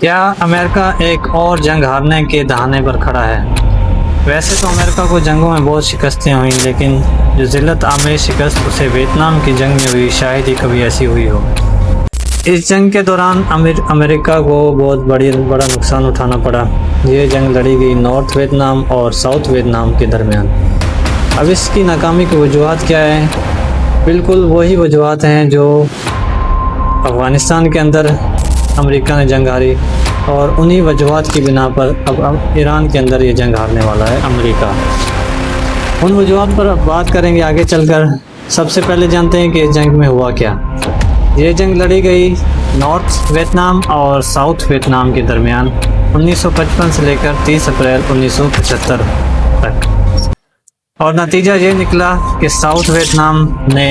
क्या अमेरिका एक और जंग हारने के दहाने पर खड़ा है? वैसे तो अमेरिका को जंगों में बहुत शिकस्तें हुई, लेकिन जो जिल्लत आमेज शिकस्त उसे वियतनाम की जंग में हुई, शायद ही कभी ऐसी हुई हो। इस जंग के दौरान अमेरिका को बहुत बड़ा नुकसान उठाना पड़ा। ये जंग लड़ी गई नॉर्थ वियतनाम और साउथ वियतनाम के दरमियान। अब इसकी नाकामी की वजूहत क्या है? बिल्कुल वही वजूहत हैं जो अफ़गानिस्तान के अंदर अमेरिका ने जंग हारी, और उन्हीं वजूहत की बिना पर अब ईरान के अंदर ये जंग हारने वाला है अमेरिका। उन वजूहत पर अब बात करेंगे आगे चलकर। सबसे पहले जानते हैं कि इस जंग में हुआ क्या। ये जंग लड़ी गई नॉर्थ वियतनाम और साउथ वियतनाम के दरमियान 1955 से लेकर 30 अप्रैल 1975 तक, और नतीजा ये निकला कि साउथ वियतनाम ने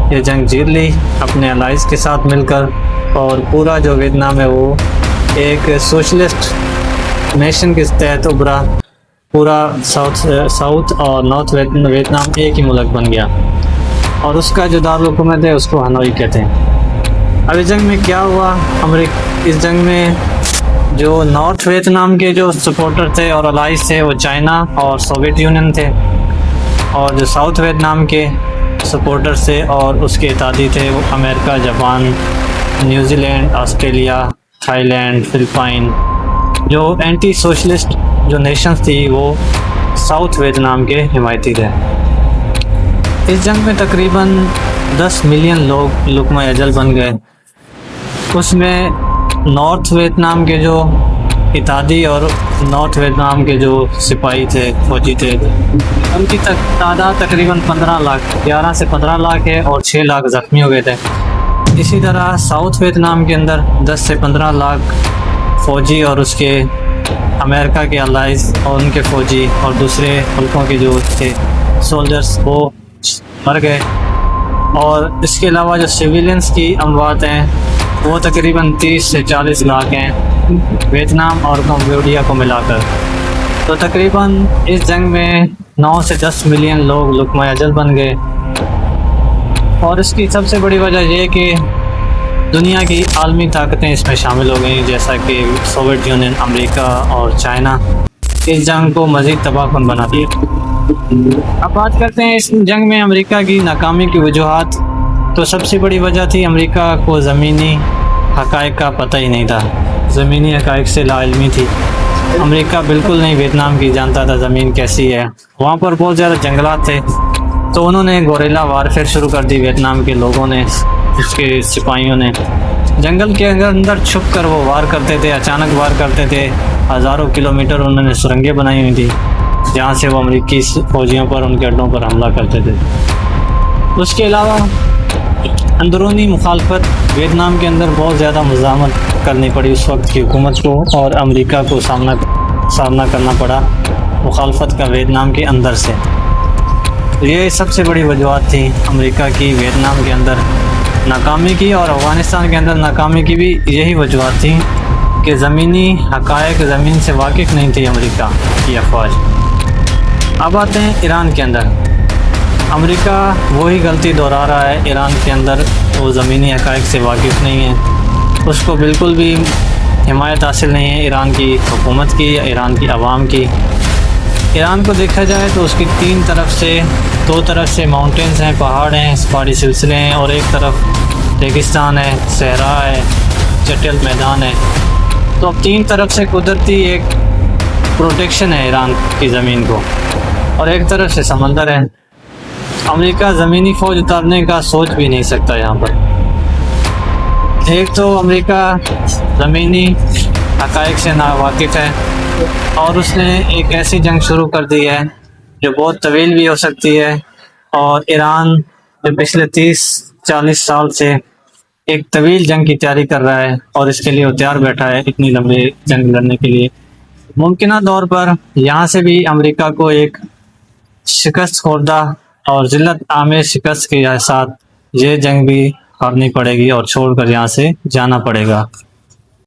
ये जंग जीत ली अपने अलाइज के साथ मिलकर, और पूरा जो वियतनाम है वो एक सोशलिस्ट नेशन के तहत उभरा। पूरा साउथ और नॉर्थ वियतनाम एक ही मुल्क बन गया, और उसका जो दारुल हुकूमत है उसको हनोई कहते हैं। अब इस जंग में क्या हुआ? इस जंग में जो नॉर्थ वियतनाम के जो सपोर्टर थे और अलाइज थे वो चाइना और सोवियत यूनियन थे, और जो साउथ वियतनाम के सपोर्टर्स थे और उसके इत्यादी थे वो America, Japan, New Zealand, Australia, Thailand, Philippine. जो एंटी सोशलिस्ट जो नेशंस थी वो साउथ वियतनाम के हिमायती थे। इस जंग में तकरीबन 10 मिलियन लोग लुकमा अजल बन गए। उसमें नॉर्थ वियतनाम के जो इत्यादी और नॉर्थ वियतनाम के जो सिपाही थे, फौजी थे, उनकी तादाद तकरीबन 15 लाख, 11 से 15 लाख है, और 6 लाख ज़ख्मी हो गए थे। इसी तरह साउथ वियतनाम के अंदर 10 से 15 लाख फ़ौजी और उसके अमेरिका के अलाइज और उनके फ़ौजी और दूसरे मुल्कों के जो थे सोल्जर्स वो मर गए। और इसके अलावा जो सिविलियंस की अमवात हैं वो तकरीबन 30 से 40 लाख हैं वियतनाम और कंबोडिया को मिलाकर। तो तकरीबन इस जंग में 9 से 10 मिलियन लोग लुकमा अजल बन गए। और इसकी सबसे बड़ी वजह यह कि दुनिया की आलमी ताकतें इसमें शामिल हो गई, जैसा कि सोवियत यूनियन, अमेरिका और चाइना इस जंग को मज़ीद तबाहकुन बनाती है। अब बात करते हैं इस जंग में अमेरिका की नाकामी की वजूहत। तो सबसे बड़ी वजह थी अमेरिका को ज़मीनी हक़ाइक़ का पता ही नहीं था, ज़मीनी हक़ाइक़ से लाइल्मी थी। अमेरिका बिल्कुल नहीं वियतनाम की जानता था ज़मीन कैसी है। वहाँ पर बहुत ज़्यादा जंगलात थे, तो उन्होंने गोरेला वारफेयर शुरू कर दी। वियतनाम के लोगों ने, उसके सिपाहियों ने जंगल के अंदर छुप कर वो वार करते थे, अचानक वार करते थे। हज़ारों किलोमीटर उन्होंने सुरंगें बनाई हुई थी जहाँ से वो अमेरिकी फौजियों पर, उनके अड्डों पर हमला करते थे। उसके अलावा अंदरूनी मुखालफत, वियतनाम के अंदर बहुत ज़्यादा मज़ामत करनी पड़ी उस वक्त की हुकूमत को, और अमेरिका को सामना करना पड़ा मुखालफत का वियतनाम के अंदर से। ये सबसे बड़ी वजूहत थी अमेरिका की वियतनाम के अंदर नाकामी की, और अफ़गानिस्तान के अंदर नाकामी की भी यही वजूहत थी कि ज़मीनी हक़ाइक़, ज़मीन से वाकिफ़ नहीं थी अमेरिका की अफवाज। अब आते हैं ईरान के अंदर। अमेरिका वही गलती दोहरा रहा है ईरान के अंदर, वो ज़मीनी हक़ाइक़ से वाकिफ़ नहीं है, उसको बिल्कुल भी हिमायत हासिल नहीं है ईरान की हुकूमत की या ईरान की आवाम की। ईरान को देखा जाए तो उसकी दो तरफ से माउंटेन्स हैं, पहाड़ हैं, पहाड़ी सिलसिले हैं, और एक तरफ रेगिस्तान है, सहरा है, चटल मैदान है। तो अब 3 तरफ से कुदरती एक प्रोटेक्शन है ईरान की ज़मीन को, और एक तरफ से समंदर है। अमेरिका ज़मीनी फ़ौज उतारने का सोच भी नहीं सकता यहाँ पर। एक तो अमेरिका ज़मीनी हक़ाइक़ से नावाकिफ़ है, और उसने एक ऐसी जंग शुरू कर दी है जो बहुत तवील भी हो सकती है, और ईरान जो पिछले 30-40 साल से एक तवील जंग की तैयारी कर रहा है, और इसके लिए वो तैयार बैठा है इतनी लंबी जंग लड़ने के लिए। मुमकिन तौर पर यहाँ से भी अमेरिका को एक शिकस्त खुर्दा और जिल्लत आमेज शिकस्त के साथ ये जंग भी हारनी पड़ेगी और छोड़कर यहाँ से जाना पड़ेगा।